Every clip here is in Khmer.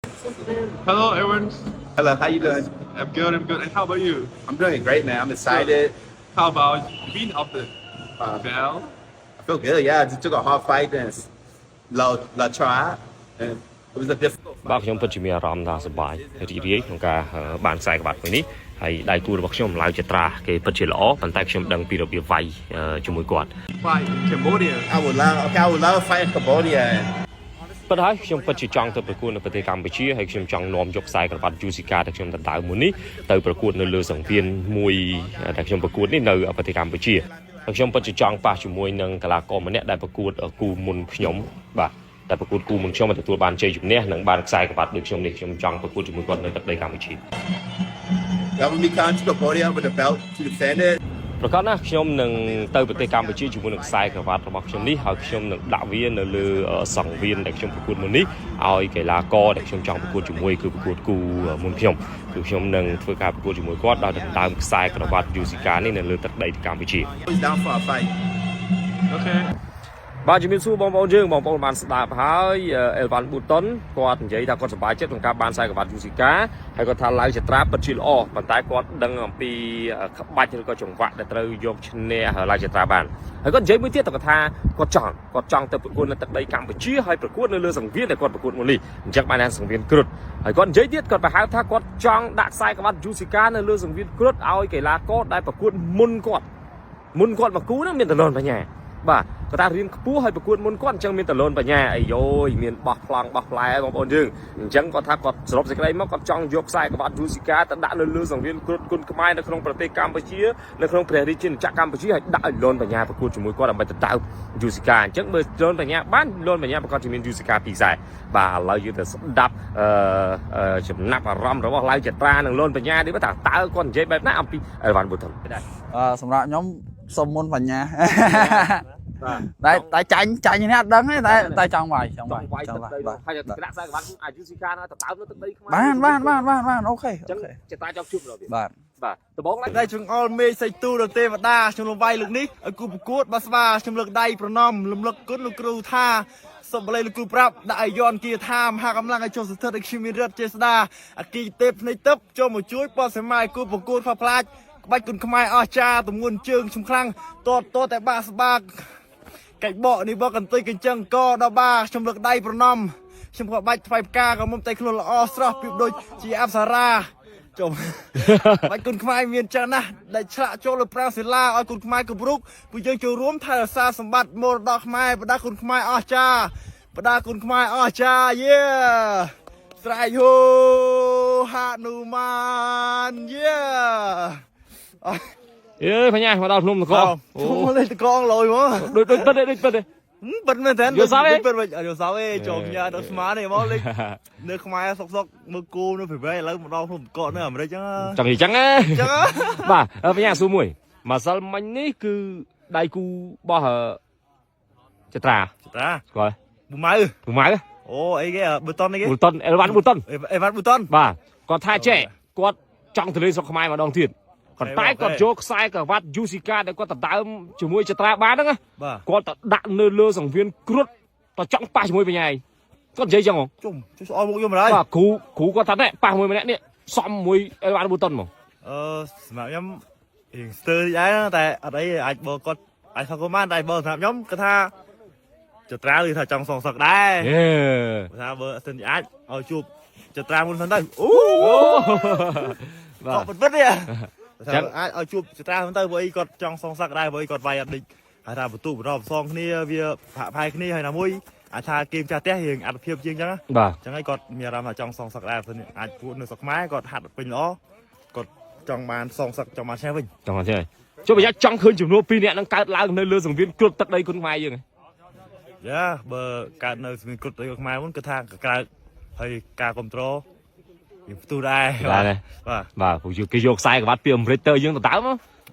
Hello, everyone. Hello, how you doing? I'm good. I'm good. And how about you? I'm doing great, man. I'm excited. How about being of the bell? I feel good. Yeah, I just took a hard fight against La Tribe, and it was a difficult បាទ fight. ខ្ញុំពិតជាមានអារម្មណ៍ថាសប្បាយរីករាយក្នុងការបានខ្សែក្បាត់មួយនេះហើយដៃគូរបស់ខ្ញុំឡាវចត្រាគេពិតជាល្អប៉ុន្តែខ្ញុំដឹងពីរបៀបវាយជាមួយគាត់ Fight in Cambodia. I would love to fight in Cambodia. ប៉ុន្តែខ្ញុំពិតជាចង់ទៅប្រកួតនៅប្រទេសកម្ពុជាហើយខ្ញុំចង់នាំយកខ្សែក្បាត់យូស៊ីកាដែលខ្ញុំដណ្ដើមមួយនេះទៅប្រកួតនៅលើសង្វៀនមួយដែលខ្ញុំប្រកួតនេះនៅប្រទេសកម្ពុជាហើយខ្ញុំពិតជាចង់ប៉ះជាមួយនឹងកីឡាករម្នាក់ដែលប្រកួតគូមុនខ្ញុំបាទតែប្រកួតគូមុនខ្ញុំទទួលបានជ័យជំនះនិងបានខ្សែក្បាត់ដូចខ្ញុំនេះខ្ញុំចង់ប្រកួតជាមួយគាត់នៅទឹកដីកម្ពុជា That would be coming to Cambodia with a belt to defend it. ប្រកាសណាខ្ញុំនឹងទៅប្រទេសកម្ពុជាជាមួយនឹងខ្សែក្រវ៉ាត់របស់ខ្ញុំនេះហើយខ្ញុំនឹងដាក់វានៅលើសង្វៀនដែលខ្ញុំប្រកួតមុននេះឲ្យកីឡាករដែលខ្ញុំចង់ប្រកួតជាមួយគឺប្រកួតគូមុនខ្ញុំគឺខ្ញុំនឹងធ្វើការប្រកួតជាមួយគាត់ដោយដណ្ដើមខ្សែក្រវ៉ាត់យូស៊ីកានេះនៅលើទឹកដីកម្ពុជា He's down for a fight. Okay. បាទជំរាបសួរបងប្អូនយើងបងប្អូនបានស្ដាប់ហើយអេលវ៉ាន់ប៊ូតុនគាត់និយាយថាគាត់សប្បាយចិត្តក្នុងការបានខ្សែក្រវ៉ាត់យូស៊ីកាហើយគាត់ថាឡាវចត្រាពិតជាល្អប៉ុន្តែគាត់ដឹងអំពីក្បាច់ឬក៏ចង្វាក់ដែលត្រូវយកឈ្នះឡាវចត្រាបានហើយគាត់និយាយមួយទៀតគាត់ថាគាត់ចង់ទៅប្រកួតនៅទឹកដីកម្ពុជាហើយប្រកួតនៅលើសង្វៀនដែលគាត់ប្រកួតមុននេះអញ្ចឹងបានថាសង្វៀនគ្រុឌហើយគាត់និយាយទៀតគាត់ប្រហែលថាគាត់ចង់ដាក់ខ្សែក្រវ៉ាត់យូស៊ីកានៅលើសង្វៀនគ្រុឌឲ្យកីឡាករដែលប្រកួតមុនគាត់មកគូហ្នឹងមានតលនបញ្ញាបាទគាត់ថារៀនខ្ពស់ហើយប្រកួតមុនគាត់អញ្ចឹងមានតលនបញ្ញាអីយយមានបោះប្លង់បោះផ្លែបងប្អូនយើងអញ្ចឹងគាត់ថាគាត់សរុបសេចក្តីមកគាត់ចង់យកខ្សែក្បាត់យូស៊ីកាទៅដាក់នៅលើសង្វៀនគ្រុឌគុណខ្មែរនៅក្នុងប្រទេសកម្ពុជានៅក្នុងព្រះរាជាណាចក្រកម្ពុជាហើយដាក់ឲ្យលនបញ្ញាប្រកួតជាមួយគាត់ដើម្បីទៅដើមយូស៊ីកាអញ្ចឹងបើលនបញ្ញាបានលនបញ្ញាប្រកាសជាមានយូស៊ីកាពីរខ្សែបាទឥឡូវយើងទៅស្ដាប់ចំណាប់អារម្មណ៍របស់ឡាវចត្រានិងលនបញ្ញានេះថាតើគាត់និយាយបែបណាអំពីអេវ៉ាន់ប៊ូតុនដែរ សម្រាប់ខ្ញុំសុំមុនបញ្ញាតែចាញ់នេះអត់ដឹងទេតែចង់វាយបាទ ហើយដាក់ខ្សែក្បាត់អាយូស៊ីកាទៅដើមនៅទឹកដីខ្មែរ បានអូខេ អញ្ចឹងចត្រាចង់ជួបរបៀប បាទ បាទដំបងឡើង ដៃចង្អុលមេឃសៃទូដល់ទេវតាខ្ញុំលំវាយលើកនេះឲ្យគូប្រកួតបាស្វាខ្ញុំលើកដៃប្រណំលំលឹកគុណលោកគ្រូថាសុំបល័យលោកគ្រូប្រាប់ដាក់ឲ្យយន់គៀថាមហាកម្លាំងឲ្យចុះស្ថិតឲ្យខ្ញុំមានរដ្ឋចេស្តាអគីទេពភ្នែកទឹកចូលមកជួយបោះសមាយគូប្រកួតខផ្លាច់ក្បាច់គុណខ្មែរអស្ចារ្យទម្ងន់ជើងខ្ញុំខ្លាំងតតតែបាក់ស្បាកកាច់បកនេះបកកន្ទុយកញ្ចឹងកដល់បាខ្ញុំលើកដៃប្រណំខ្ញុំក៏បាច់ថ្វាយផ្កាក៏មុំតែខ្លួនល្អស្រស់ពីដូចជាអប្សរាចុះបាច់គុណខ្មែរមានចឹងណាស់ដែលឆ្លាក់ចូលលើប្រាំងសិលាឲ្យគុណខ្មែរគ្រប់រូបពួកយើងចូលរួមថែរក្សាសម្បត្តិមរតកខ្មែរបដាគុណខ្មែរអស្ចារ្យបដាគុណខ្មែរអស្ចារ្យយេស្រែកហូហនុមានយេ អេបញ្ញាមកដល់ភ្នំតក អូលេតកងលយមក ដូចពិតទេពិត មែនតើ យល់សោះទេ ពិតវិញយល់សោះទេចូលញ៉ាដល់ស្មានទេមកលេនៅខ្មែរសុកមើលគូនៅព្រៃឥឡូវមកដល់ភ្នំតកនៅអាមេរិកចឹង ចង់និយាយចឹងណា ចឹង បាទបញ្ញាសួរមួយម្សិលមិញនេះគឺដៃគូរបស់ចត្រា តា ស្គាល់ ប៊ូម៉ៅ ពូម៉ៅ អូអីគេប៊ូតុនអីគេ ប៊ូតុនអេលវ៉ាន់ប៊ូតុន អេវ៉ាន់ប៊ូតុន បាទគាត់ថាចេះគាត់ចង់ទៅលេងស្រុកខ្មែរម្ដងទៀតប៉ុន្តែគាត់យកខ្សែក្រវ៉ាត់យូស៊ីកាដែលគាត់ទៅដើមជាមួយចត្រាបានហ្នឹង បាទ គាត់ទៅដាក់នៅលើសង្វៀនគ្រុឌទៅចង់ប៉ះជាមួយបញ្ញាគាត់និយាយចឹងហ៎ ជុំជួយស្អល់មុខខ្ញុំម្ល៉េះ បាទគ្រូគាត់ថាណែប៉ះមួយម្នាក់នេះសំមួយអេលវ៉ាន់ប៊ូតុនហ្មង សម្រាប់ខ្ញុំរៀងស្ទើរដែរតែអត់អីអាចបើគាត់អាចថាគាត់បានតែបើសម្រាប់ខ្ញុំគាត់ថាចត្រាឬថាចង់សងសឹកដែរ ហេ ថាបើសិនជាអាចឲ្យជួបចត្រាមុនសិនទៅអូ បាទ ពិតទេថាអាចឲ្យជួបចត្រាហ្នឹងទៅព្រោះអីគាត់ចង់សងសឹកដែរព្រោះអីគាត់វាយអត់ដេញហៅថាបន្ទុកបន្តផ្សងគ្នាវាផាក់ផាយគ្នាហើយណាមួយអាចថាគេម្ចាស់ផ្ទះរៀងអត្ថភាពជាងចឹងណា បាទ អញ្ចឹងហើយគាត់មានអារម្មណ៍ថាចង់សងសឹកដែរព្រោះអាចពួតនៅស្រុកខ្មែរគាត់ហាត់ពេញល្អគាត់ចង់បានសងសឹកចង់បានឈ្នះវិញ ចង់អត់ទេចុះបញ្ញាចង់ឃើញចំនួន2នាក់នឹងកើតឡើងនៅលើសង្វៀនគ្រុឌទឹកដីគុណខ្មែរយើង យ៉ាបើកើតនៅស្មីគុតទៅខ្មែរមុនគឺថាកក្រើកហើយការគ្រប់គ្រងវាផ្ទុះដែរ បាទ បាទ ពួកគេយកខ្សែក្បាត់ពីអាមេរិកទៅយើងទៅដើម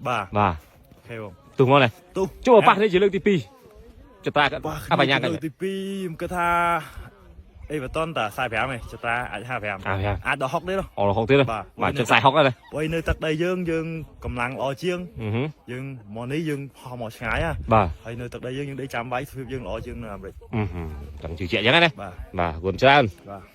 បាទ បាទ អូខេបង ទូមកនេះ ទូ ចុះប៉ះនេះជាលើកទី2ចត្រាគាត់បញ្ញាគាត់ ទី2ខ្ញុំគិតថាអេវ៉ាតុនតា45ឯងចតាអាច55អាចដល់60ទេ អរហុកទៀតបាទចិត្តខ្សែ60ដែរ ព្រោះនៅទឹកដីយើងកម្លាំងល្អជាងយើងមកនេះយើងហោះមកឆ្ងាយ បាទ ហើយនៅទឹកដីយើងដេកចាំបាយស្វៀបយើងល្អជាងនៅអាមេរិក ចង់ជឿជាក់អញ្ចឹងណា បាទ បាទគុណច្រើន បាទ